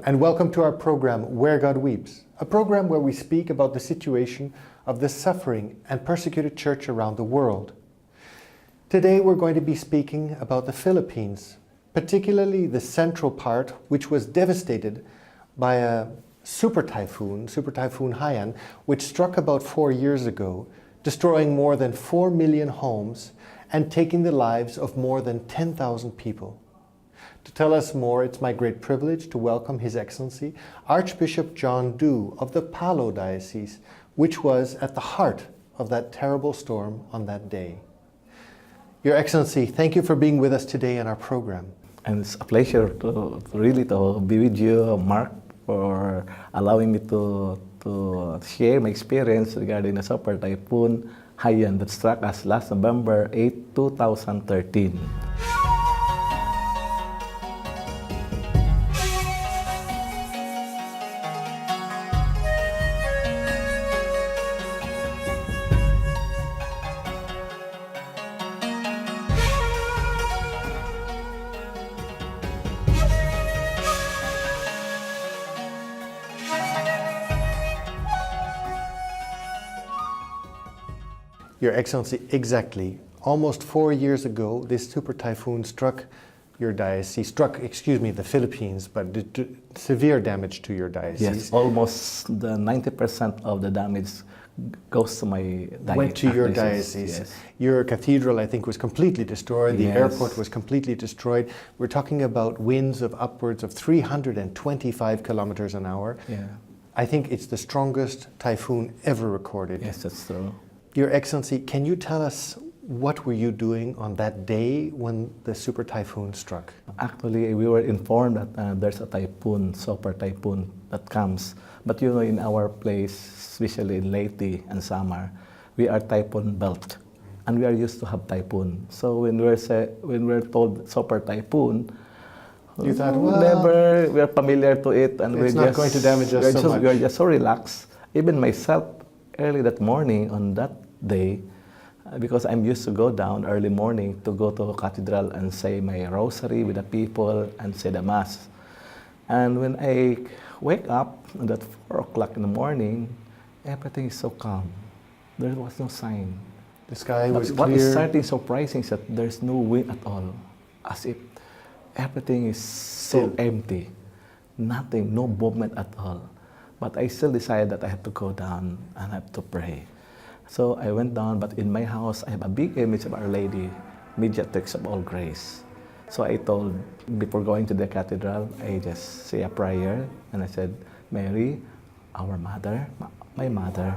and welcome to our program, Where God Weeps, a program where we speak about the situation of the suffering and persecuted church around the world. Today we're going to be speaking about the Philippines, particularly the central part, which was devastated by a super typhoon Hayian, which struck about 4 years ago, destroying more than 4 million homes and taking the lives of more than 10,000 people. To tell us more, it's my great privilege to welcome His Excellency, Archbishop John of the Palo diocese, which was at the heart of that terrible storm on that day. Your Excellency, thank you for being with us today in our program. And it's a pleasure to be with you, Mark, for allowing me to share my experience regarding the super typhoon Hayian that struck us last November 8, 2013. Your Excellency, exactly. Almost 4 years ago, this super typhoon struck the Philippines, but did severe damage to your diocese. Yes, almost 90% of the damage goes to my diocese. Went to your diocese. Yes. Your cathedral, I think, was completely destroyed. The Yes. airport was completely destroyed. We're talking about winds of upwards of 325 kilometers an hour. Yeah. I think it's the strongest typhoon ever recorded. Yes, that's true. Your Excellency, can you tell us what were you doing on that day when the super typhoon struck? Actually, we were informed that there's a typhoon, super typhoon that comes. But you know, in our place, especially in Leyte and Samar, we are typhoon belt, and we are used to have typhoon. So when we're told super typhoon, you thought, we are familiar to it, and it's not going to damage us so much. We are just so relaxed. Even myself, early that morning on that day, because I'm used to go down early morning to go to a cathedral and say my rosary with the people and say the mass. And when I wake up at 4 o'clock in the morning, everything is so calm. There was no sign. The sky was clear. What is starting surprising is that there's no wind at all, as if everything is so empty. Nothing, no movement at all. But I still decided that I have to go down and I have to pray. So I went down, but in my house, I have a big image of Our Lady, Mediatrix of All Grace. So I told, before going to the cathedral, I just say a prayer, and I said, Mary, our mother, my mother,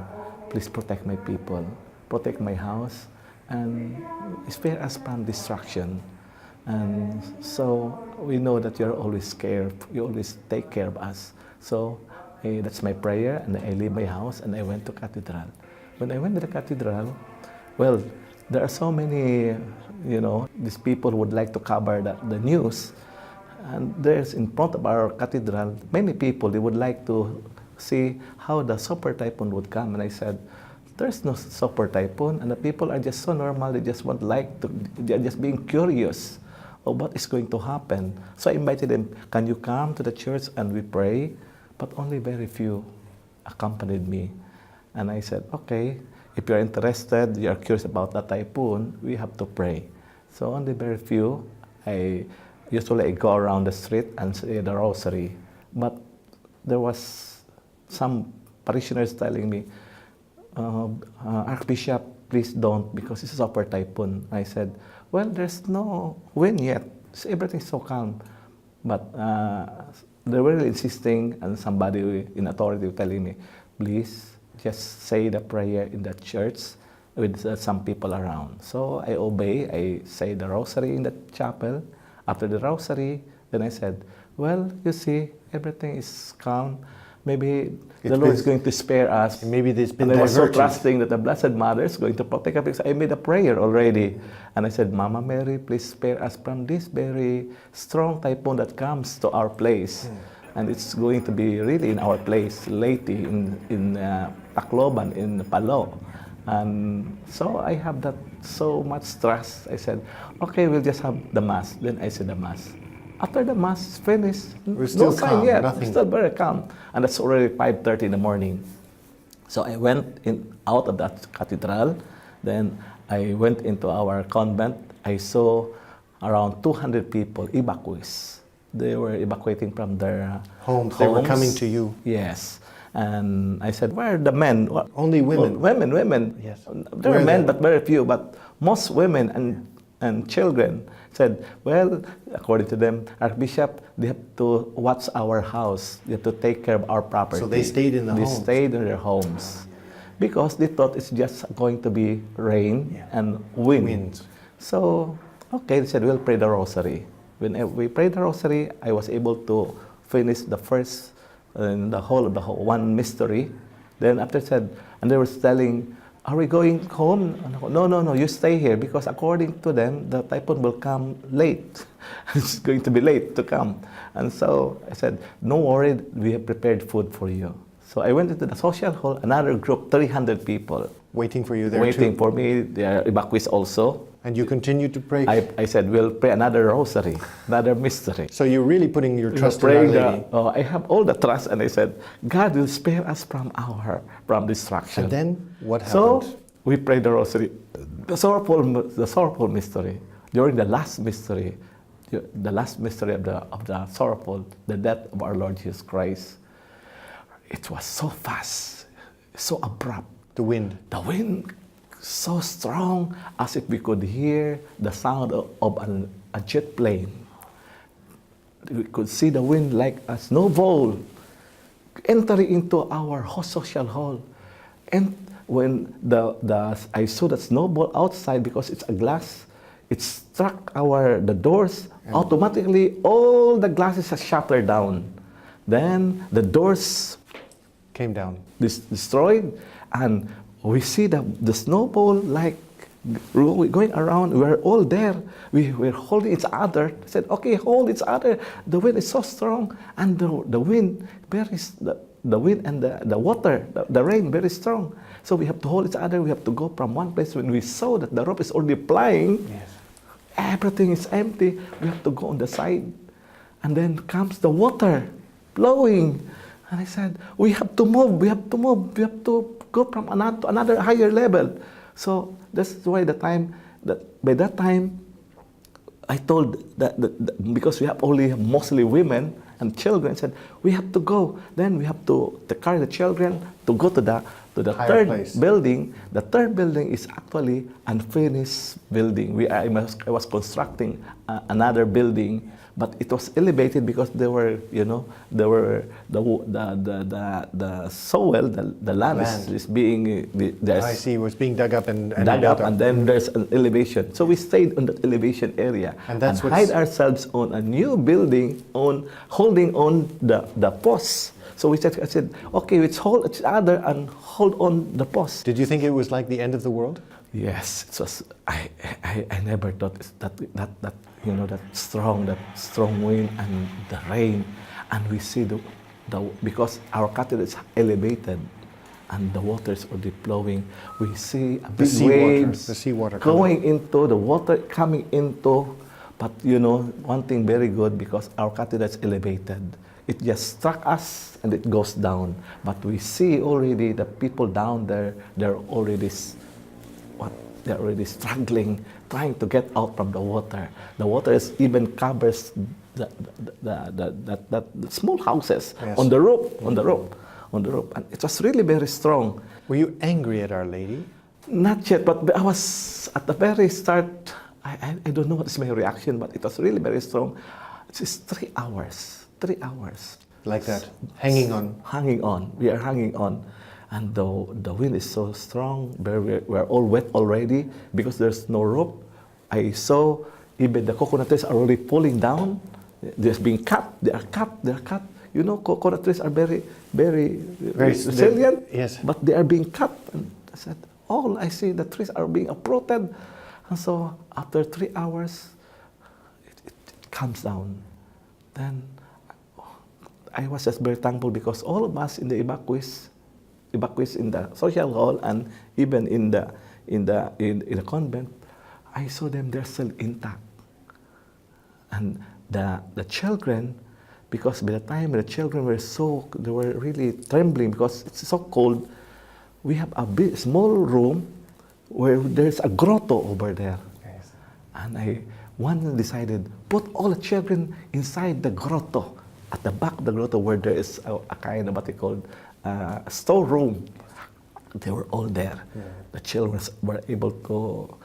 please protect my people, protect my house, and spare us from destruction. And so we know that you're always care, you always take care of us. So that's my prayer, and I leave my house and I went to cathedral. When I went to the cathedral, well, there are so many, these people would like to cover the news. And there's in front of our cathedral, many people, they would like to see how the super typhoon would come. And I said, there's no super typhoon, and the people are just so normal, they're just being curious of what is going to happen. So I invited them, can you come to the church and we pray? But only very few accompanied me. And I said, okay, if you're interested, you're curious about the typhoon, we have to pray. So only very few. I usually go around the street and say the rosary. But there was some parishioners telling me, Archbishop, please don't, because it's a super typhoon. I said, well, there's no wind yet. So everything's so calm. But they were really insisting, and somebody in authority was telling me, please just say the prayer in the church with some people around. So I obey, I say the rosary in the chapel. After the rosary, then I said, well, you see, everything is calm. Maybe the Lord is going to spare us. Maybe there's been diverted. I was so diverted. trusting that the Blessed Mother is going to protect us, because I made a prayer already. And I said, Mama Mary, please spare us from this very strong typhoon that comes to our place. And it's going to be really in our place, Leyte, in Tacloban, in Palo. And so I have that so much trust. I said, okay, we'll just have the Mass. Then I said the Mass. After the mass finished, We're still no sign calm, yet. nothing. Still very calm, and it's already 5:30 in the morning. So I went out of that cathedral. Then I went into our convent. I saw around 200 people, evacuees. They were evacuating from their Homes. They were coming to you. Yes. And I said, where are the men? Only women. Well, women. Yes. There Where are men, the- but very few. But most women and children said, well, according to them, Archbishop, they have to watch our house. They have to take care of our property. So they stayed in the They homes. stayed in their homes because they thought it's just going to be rain Yeah. and wind. Winds. So, okay, they said, we'll pray the rosary. When we prayed the rosary, I was able to finish the first, the whole of the whole, one mystery. Then after said, and they were telling, are we going home? And I go, no, you stay here because according to them, the typhoon will come late. It's going to be late to come. And so I said, no worry, we have prepared food for you. So I went into the social hall, another group, 300 people. Waiting for you there Waiting too. for me. They are evacuees also. And you continued to pray. I said, we'll pray another rosary, another mystery. So you're really putting your trust in Our Praying Lady. I have all the trust, and I said, God will spare us from destruction. And then what So happened? we prayed the rosary, the sorrowful mystery. During the last mystery of the sorrowful, the death of our Lord Jesus Christ, it was so fast, so abrupt. The wind. The wind so strong as if we could hear the sound of a jet plane. We could see the wind like a snowball entering into our social hall. And when I saw the snowball outside, because it's a glass, it struck the doors. Automatically, all the glasses are shattered down. Then the doors Came down. destroyed, and we see the snowball like going around. We're all there. We're holding each other. I said, okay, hold each other. The wind is so strong, and the wind the wind and the water, the rain very strong. So we have to hold each other. We have to go from one place. When we saw that the rope is already flying, Yes. everything is empty. We have to go on the side, and then comes the water flowing. And I said, we have to move. We have to move. We have to go from another higher level. So that's why by that time, I told that because we have only mostly women and children, said we have to go. Then we have to carry the children to go to the Higher third place. building. The third building is actually unfinished building. I was constructing another building, but it was elevated because the soil, the land. is being I see. It was being dug up and dug built up, and then there's an elevation. So we stayed on that elevation area And that's what's- hide ourselves on a new building, holding on the posts. So I said, okay, let's hold each other and hold on the post. Did you think it was like the end of the world? Yes, it was. I never thought that strong wind and the rain, and we see because our cathedral is elevated, and the water is already flowing. We see a big waves, The seawater going into the water, coming into. But one thing very good, because our cathedral is elevated. It just struck us and it goes down. But we see already the people down there. They're already struggling, trying to get out from the water. The water even covers the small houses. Yes. on the roof. And it was really very strong. Were you angry at Our Lady? Not yet, but I was at the very start. I don't know what is my reaction, but it was really very strong. It's 3 hours. 3 hours. Like that, hanging on. Hanging on. We are hanging on. And the wind is so strong. We're all wet already because there's no rope. I saw even the coconut trees are already falling down. They're being cut. They are cut. Coconut trees are very, very, resilient. Yes. But they are being cut. And I said, I see the trees are being uprooted. And so after 3 hours, it comes down. Then I was just very thankful because all of us in the evacuees in the social hall and even in the convent, I saw them, they're still intact. And the children, because by the time the children they were really trembling because it's so cold. We have a big, small room where there's a grotto over there. Yes. And one decided, put all the children inside the grotto, at the back of the grotto where there is a kind of what they called storeroom. They were all there. Yeah. The children were able to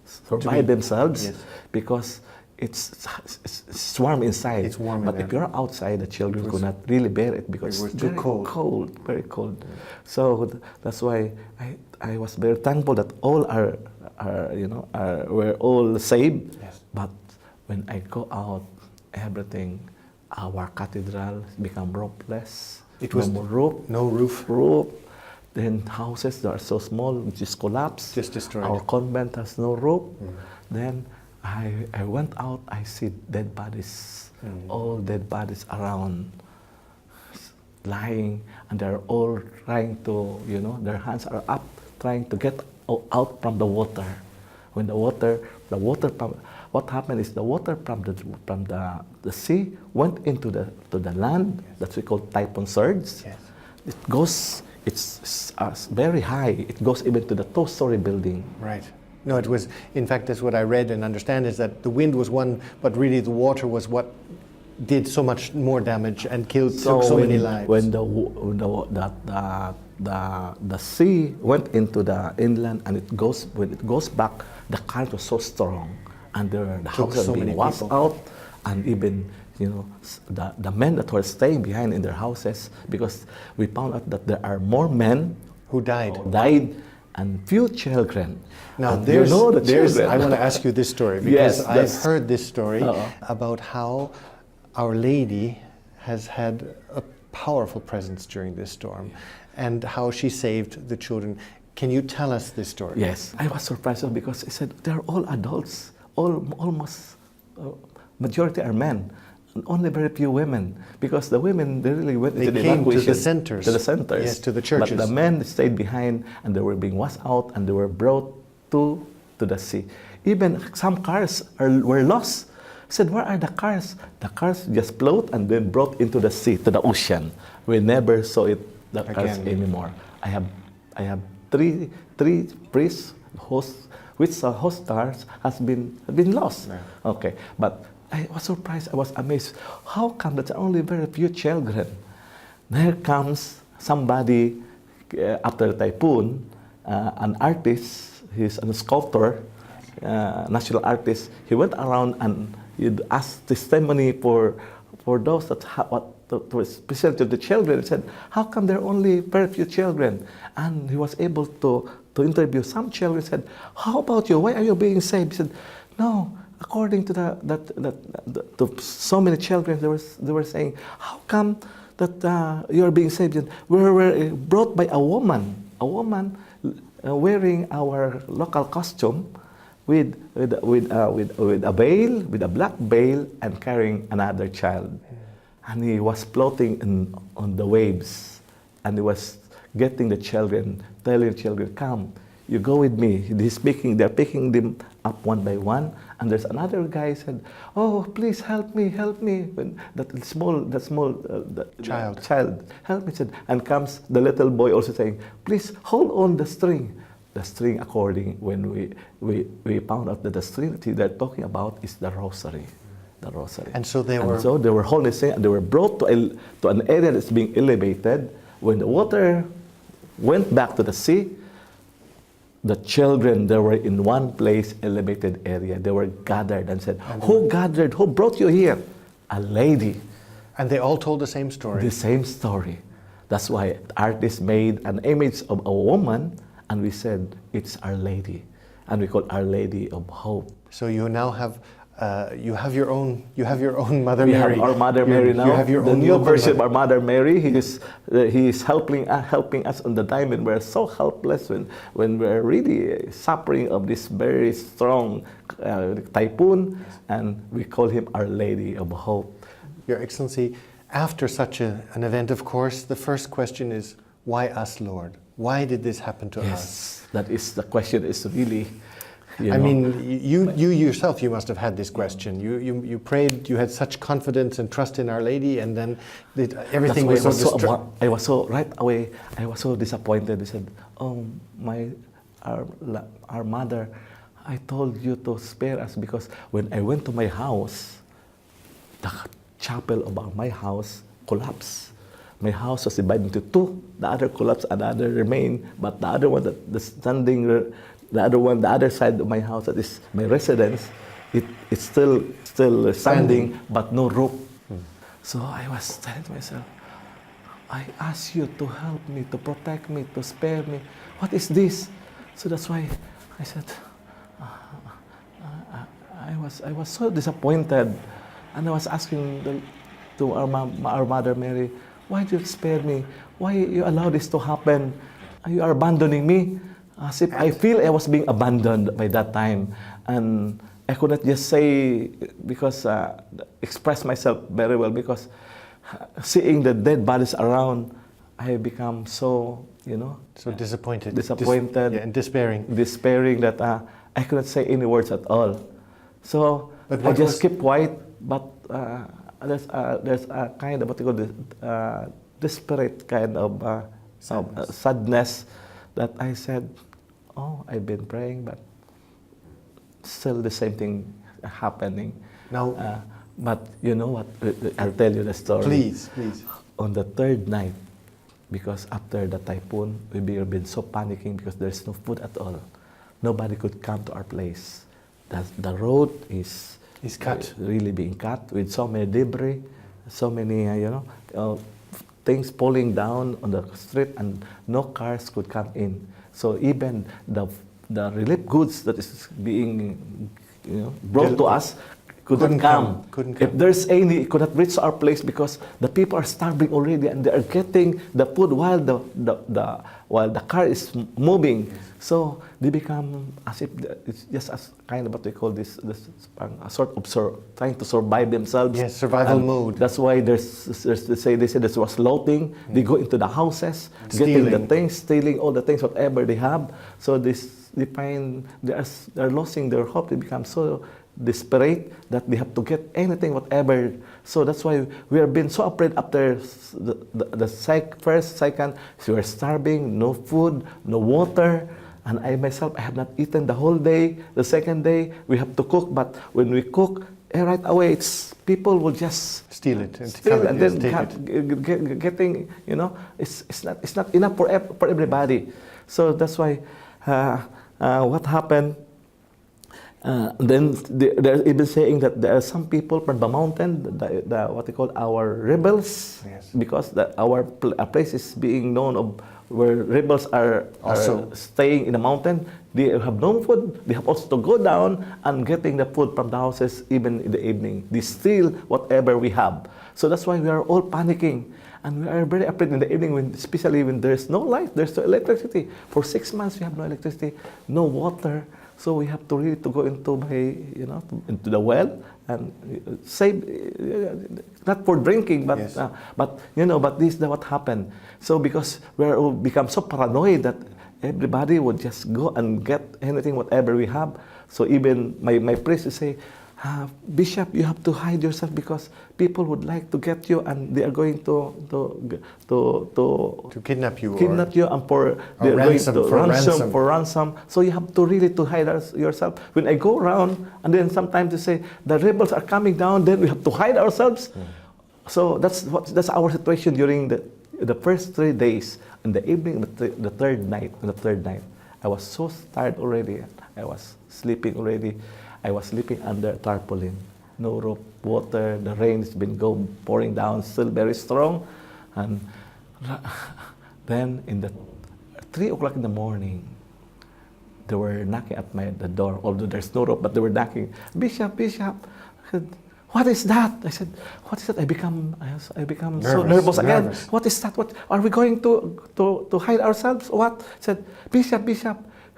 survive themselves, yes, because it's warm inside. It's warm but if you're outside, the children could not really bear it because it was very cold, very cold. Yeah. So that's why I was very thankful that all were all saved. Yes. But when I go out, everything, our cathedral become roofless. It was no roof. Then houses that are so small, just collapsed. Just destroyed. Our convent has no roof. Then I went out, I see dead bodies, all dead bodies around, lying, and they're all trying to, their hands are up, trying to get out from the water. When the water pump, what happened is the water from the sea went into the land. Yes. That's we call Typhoon surge. Yes. It goes. It's very high. It goes even to the 2-story building. Right. No, it was. In fact, that's what I read and understand is that the wind was one, but really the water was what did so much more damage and took so many lives. When the sea went into the inland and when it goes back, the current was so strong, and the houses were being washed out, and even the men that were staying behind in their houses, because we found out that there are more men who died, and few children. Now and there's I want to ask you this story because yes, I've heard this story about how Our Lady has had a powerful presence during this storm, and how she saved the children. Can you tell us this story? Yes, I was surprised because I said they're all adults, almost majority are men, and only very few women. Because the women they really went into the evacuation to the centers, yes, to the churches. But the men stayed behind, and they were being washed out, and they were brought to the sea. Even some cars were lost. I said, where are the cars? The cars just float and then brought into the sea, to the ocean. We never saw the cars anymore. I have three priests which host cars has been lost. Yeah. Okay, but I was surprised. I was amazed. How come that only very few children? There comes somebody after the typhoon, an artist. He's a sculptor, national artist. He went around and he'd ask testimony for those that especially to the children. He said, how come there are only very few children? And he was able to interview some children. He said, how about you? Why are you being saved? He said, no, according to to so many children, they were saying, how come that you are being saved? We were brought by a woman wearing our local costume, with a veil, with a black veil, and carrying another child. And he was floating on the waves, and he was getting the children, telling the children, come, you go with me. They're picking them up one by one, and there's another guy said, oh, please help me. When that small child, help me, said, and comes the little boy also saying, please hold on the string. The string, according when we found out that the string that they're talking about is the rosary, And so they were holding the string, and they were brought to an area that's being elevated. When the water went back to the sea, the children, they were in one place, elevated area. They were gathered and said, who gathered? Who brought you here? A lady. And they all told the same story. The same story. That's why artists made an image of a woman. And we said, it's Our Lady. And we call Our Lady of Hope. So you now have, you have your own Mother Mary. We have our Mother Mary now. You have your the own new version of our Mother Mary. He is helping us on the time when we're so helpless, when we're really suffering of this very strong typhoon. And we call him Our Lady of Hope. Your Excellency, after such an event, of course, the first question is, why us, Lord? Why did this happen to us? That is the question. Is really I mean, you yourself, you must have had this question. You prayed, you had such confidence and trust in Our Lady, and then everything was so I was so, right away, I was so disappointed. I said, oh, our mother, I told you to spare us, because when I went to my house, the chapel of my house collapsed. My house was divided into two. The other collapsed and the other remained, but the other one, the other side of my house, that is my residence, it's still standing, but no roof. So I was telling myself, I ask you to help me, to protect me, to spare me. What is this? So that's why I said, I was so disappointed, and I was asking to our Mother Mary, why did you spare me? Why you allow this to happen? You are abandoning me. As if I feel I was being abandoned by that time, and I could not just say, because express myself very well, because seeing the dead bodies around, I become so, so disappointed, and despairing that I couldn't say any words at all. So I just kept quiet, but there's a kind of what you call desperate kind of sadness that I said, oh, I've been praying, but still the same thing happening. Now, but you know what? I'll tell you the story. Please. On the third night, because after the typhoon, we've been so panicking because there's no food at all. Nobody could come to our place. The road is cut, really being cut with so many debris, so many things falling down on the street, and no cars could come in. So even the relief goods that is being brought to us couldn't come. If there's any, it could not reach our place, because the people are starving already, and they are getting the food while the car is moving. So they become as if it's just as kind of what we call this a sort of trying to survive themselves. Yes, survival mode. That's why they say there was looting. They go into the houses, getting the things, stealing all the things, whatever they have. So they find they're losing their hope. They become so desperate that they have to get anything, whatever. So that's why we are being so afraid after first, second. So we are starving, no food, no water. And I myself, I have not eaten the whole day. The second day, we have to cook. But when we cook, right away, people will just steal it and then getting, it's not enough for everybody. So that's why what happened. Then they're even saying that there are some people from the mountain, what they call our rebels, yes, because our place is being known of where rebels are staying in the mountain. They have no food. They have also to go down and getting the food from the houses even in the evening. They steal whatever we have. So that's why we are all panicking. And we are very afraid in the evening, especially when there's no light, there's no electricity. For 6 months, we have no electricity, no water. So we have to really go into into the well and save, not for drinking, but yes, but this is what happened. So because we are all become so paranoid that everybody would just go and get anything, whatever we have. So even my priest would say, Bishop, you have to hide yourself because people would like to get you, and they are going to kidnap you, and for ransom. So you have to really to hide yourself. When I go around, and then sometimes they say the rebels are coming down, then we have to hide ourselves. So that's our situation during the first 3 days. In the evening, the third night, I was so tired already. I was sleeping already. I was sleeping under a tarpaulin. No roof, water, the rain has been pouring down, still very strong. And then in the 3 o'clock in the morning, they were knocking at the door, although there's no roof, but they were knocking. Bishop. I said, what is that? I said, what is that? I become so nervous again. What is that? What are we going to hide ourselves? What? I said, Bishop,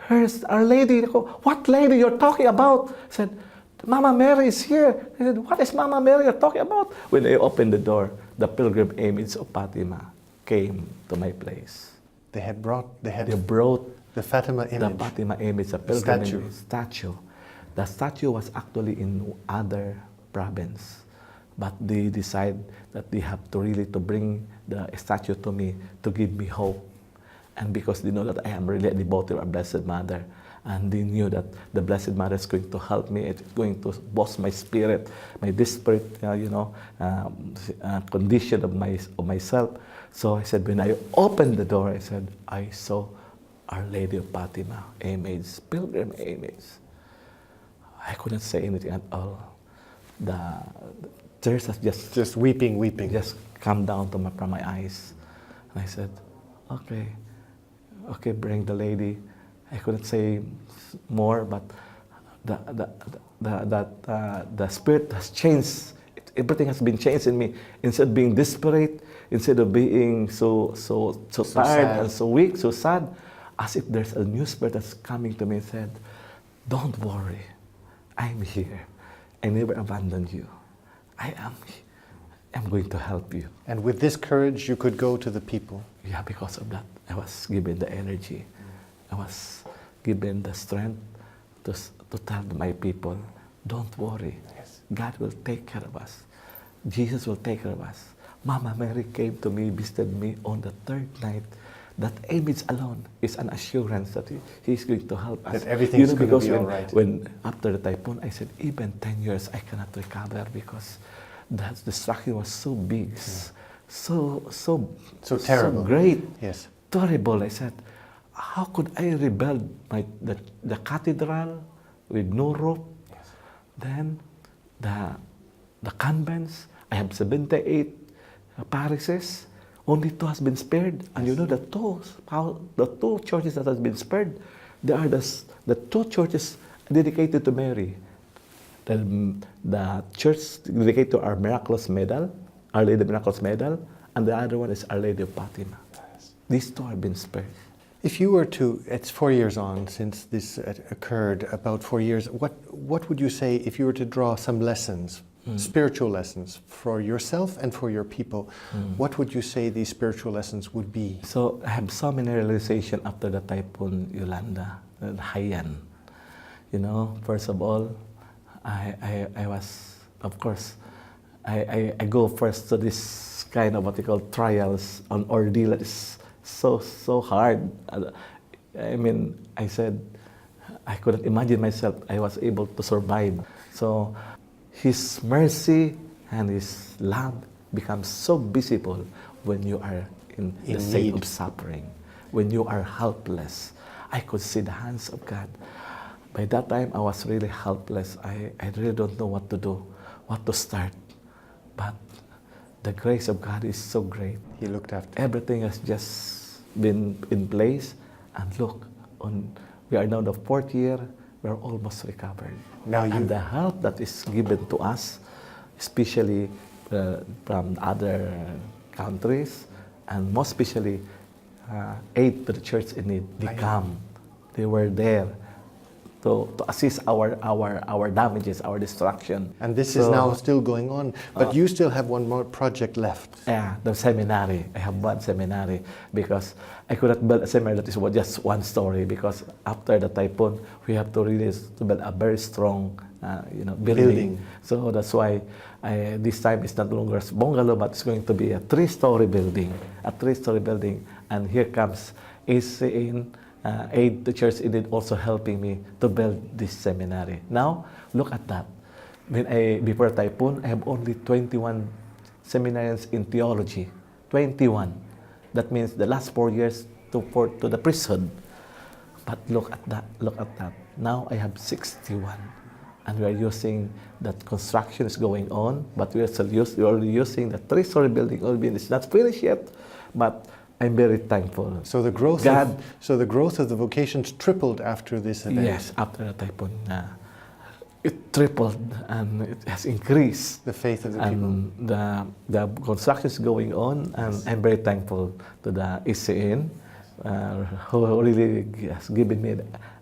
here's Our Lady. What lady you're talking about? I said, Mama Mary is here. I said, what is Mama Mary you're talking about? When I opened the door, the pilgrim image of Fatima came to my place. They brought The Fatima The image. Fatima image, the pilgrimage statue. The statue was actually in other province, but they decide that they have to really to bring the statue to me to give me hope. And because they know that I am really a devotee of our Blessed Mother, and they knew that the Blessed Mother is going to help me, it's going to boost my spirit, my desperate, condition of myself. So I said, when I opened the door, I said, I saw Our Lady of Fatima image, pilgrim image. I couldn't say anything at all. The tears has Just weeping. just come down from my eyes. And I said, okay, bring the lady. I couldn't say more, but the spirit has changed. Everything has been changed in me. Instead of being desperate, instead of being so tired sad. and so weak, so sad, as if there's a new spirit that's coming to me and said, don't worry, I'm here. I never abandoned you. I'm going to help you. And with this courage, you could go to the people. Yeah, because of that, I was given the energy. I was given the strength to tell my people, don't worry. Yes. God will take care of us. Jesus will take care of us. Mama Mary came to me, visited me on the third night. That image alone is an assurance that He's going to help us. That everything's going to be all right. When after the typhoon, I said, even 10 years I cannot recover because the destruction was so big, so terrible. so great, Yes. terrible. I said, how could I rebuild the cathedral with no roof? Yes. Then the convents. I have 78 parishes. Only 2 has been spared. And you know the two churches that has been spared, they are the 2 churches dedicated to Mary. The church dedicated to our miraculous medal, Our Lady Miraculous Medal, and the other one is Our Lady of Fatima. Yes. These 2 have been spared. If you were to, it's 4 years on since this occurred, about 4 years, what would you say if you were to draw some lessons, spiritual lessons for yourself and for your people? What would you say these spiritual lessons would be? So I have so many realization after the Typhoon Yolanda, the Hayian. You know, first of all, I was, of course, I go first to this kind of what you call trials, an ordeal that is so hard. I mean, I said, I couldn't imagine myself I was able to survive. So His mercy and His love becomes so visible when you are in the state of suffering, when you are helpless. I could see the hands of God. By that time, I was really helpless. I really don't know what to do, what to start. But the grace of God is so great. He looked after. Everything has just been in place. And look, we are now the 4th year, we're almost recovered. And the help that is given to us, especially from other countries, and most especially aid to the church in need, they were there to assist our damages, our destruction. And this is now still going on, but you still have one more project left. Yeah, the seminary. I have one seminary because I could not build a seminary that is just one story, because after the typhoon, we have to really build a very strong building. So that's why this time it's not longer a bungalow, but it's going to be a 3-story building. And here comes ACN, Aid to Church in Need, also helping me to build this seminary. Now, look at that. Before typhoon, I have only 21 seminarians in theology. 21. That means the last 4 years to the priesthood. But look at that. Now I have 61. And we are using that construction is going on, but we are already using the 3-story building. It's not finished yet, but I'm very thankful. So the growth of the vocations tripled after this event. Yes, after the typhoon, it tripled and it has increased. The faith of the people. The construction is going on, and I'm very thankful to the ECN, who really has given me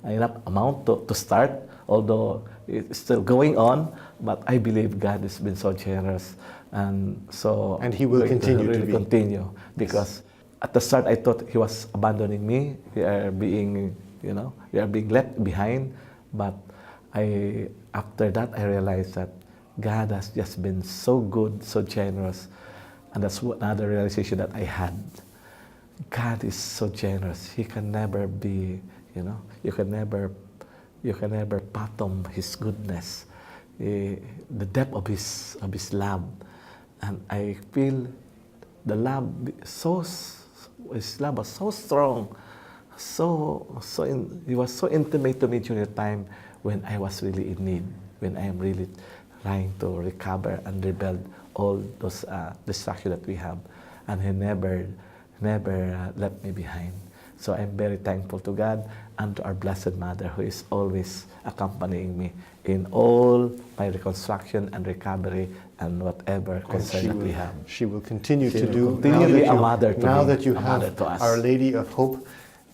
enough amount to start, although it's still going on, but I believe God has been so generous, and He will continue to continue, because At the start, I thought he was abandoning me. We are being, we are being left behind. But after that, I realized that God has just been so good, so generous. And that's another realization that I had. God is so generous. He can never be, you can never fathom His goodness, the depth of His love. And I feel the love His love was so strong, He was so intimate to me during the time when I was really in need, when I am really trying to recover and rebuild all those distractions that we have, and He never left me behind. So I'm very thankful to God and to our Blessed Mother, who is always accompanying me in all my reconstruction and recovery and whatever concern that we have. She will continue She to will do. continue to be a mother to now me, that you a have mother to us. Our Lady of Hope,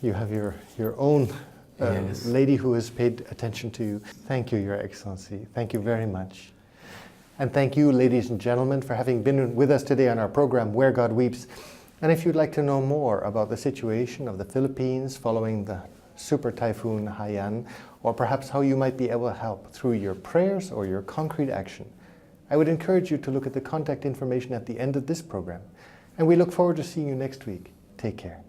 you have your own Yes. lady who has paid attention to you. Thank you, Your Excellency. Thank you very much. And thank you, ladies and gentlemen, for having been with us today on our program, Where God Weeps. And if you'd like to know more about the situation of the Philippines following the super typhoon Hayian, or perhaps how you might be able to help through your prayers or your concrete action, I would encourage you to look at the contact information at the end of this program. And we look forward to seeing you next week. Take care.